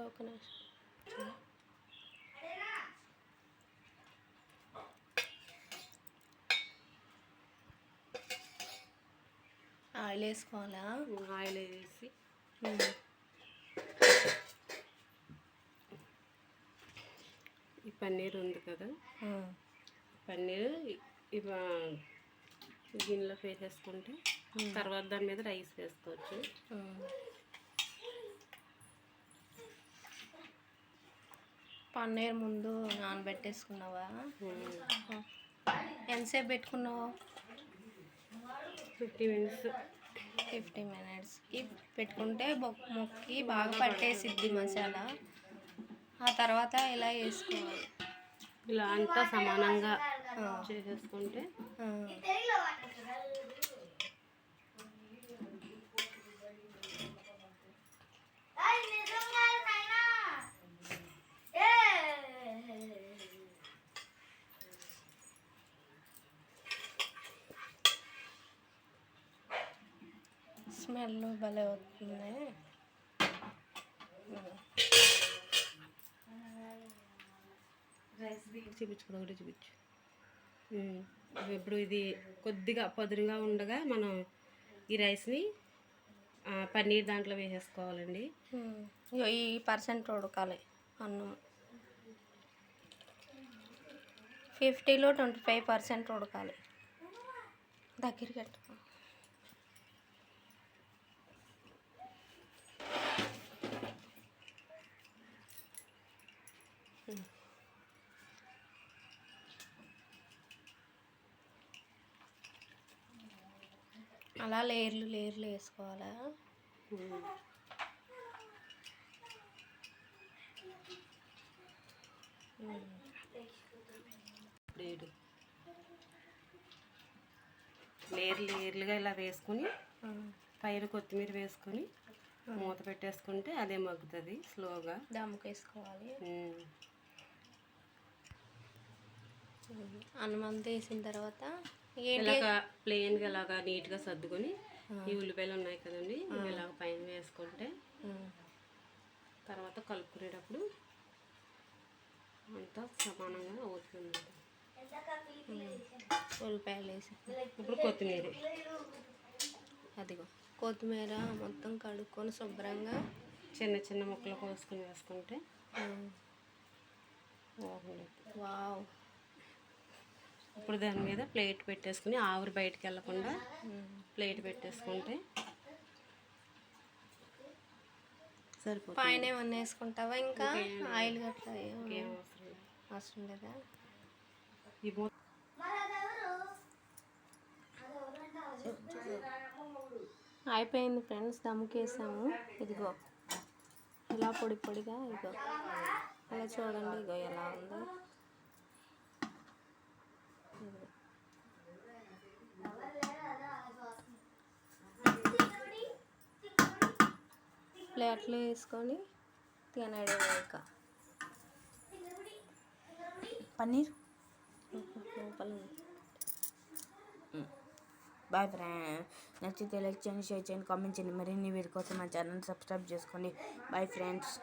ఒక నిమిషం. ఆయిల్ వేసుకోవాలా? ఆయిల్ వేసి ఈ పన్నీర్ ఉంది కదా, పన్నీర్ గిన్నెలోకి వేసేసుకుంటే తర్వాత దాని మీద రైస్ వేసుకోవచ్చు. పన్నీర్ ముందు నానబెట్టేసుకున్నావా? ఎంతసేపు పెట్టుకున్నావు? 50 minutes. 50 minutesకి పెట్టుకుంటే మొక్కి బాగా పట్టేసిద్ది మసాలా. ఆ తర్వాత ఇలా వేసుకోవాలి, ఇలా అంతా సమానంగా చేసేసుకుంటే స్మెల్ భలే వస్తుంది. చూపించు ఒకటి చూపించు. ఇప్పుడు ఇది కొద్దిగా పదురుగా ఉండగా మనం ఈ రైస్ని పన్నీర్ దాంట్లో వేసేసుకోవాలండి. ఈ పర్సెంట్ ఉడకాలి అన్నం. 50లో 25% ఉడకాలి. దగ్గరికి కట్టుకో. అలా లేయర్లు వేసుకోవాలా? లేయర్లుగా ఇలా వేసుకొని పైన కొత్తిమీర వేసుకొని మూత పెట్టేసుకుంటే అదే మగ్గుతుంది స్లోగా. దమ్ముకు వేసుకోవాలి. అన్నం అంతా వేసిన తర్వాత ఇలాగా ప్లెయిన్గా ఇలాగా నీట్గా సర్దుకొని ఈ ఉల్లిపాయలు ఉన్నాయి కదండి, ఇలాగ పైన వేసుకుంటే తర్వాత కలుపుకునేటప్పుడు అంతా సమానంగా అవుతుంది. ఉల్లిపాయలు వేసి ఇప్పుడు కొత్తిమీర, అదిగో కొత్తిమీర మొత్తం కడుక్కొని శుభ్రంగా చిన్న చిన్న ముక్కలు కోసుకొని వేసుకుంటే వావ్. ఇప్పుడు దాని మీద ప్లేట్ పెట్టేసుకుని ఆవిరి బయటకు వెళ్ళకుండా ప్లేట్ పెట్టేసుకుంటే సరిపోతుంది. పైన ఏమన్నా వేసుకుంటావా? ఇంకా ఆయిల్ గట్లా ఏం అవసరం లేదా? అయిపోయింది ఫ్రెండ్స్, దమ్ముకేసాము. ఇదిగో ఇలా పొడి పొడిగా, ఇగో అలా చూడండి, ఇగో ఎలా ఉంది. ప్లేట్లు వేసుకొని తినడే ఇక పన్నీర్. బాయ్ ఫ్రెండ్స్, నచ్చితే లైక్ చేయండి, షేర్ చేయండి, కామెంట్ చేయండి. మరిన్ని వీడియో కోసం మా ఛానల్ సబ్స్క్రైబ్ చేసుకోండి. Bye friends.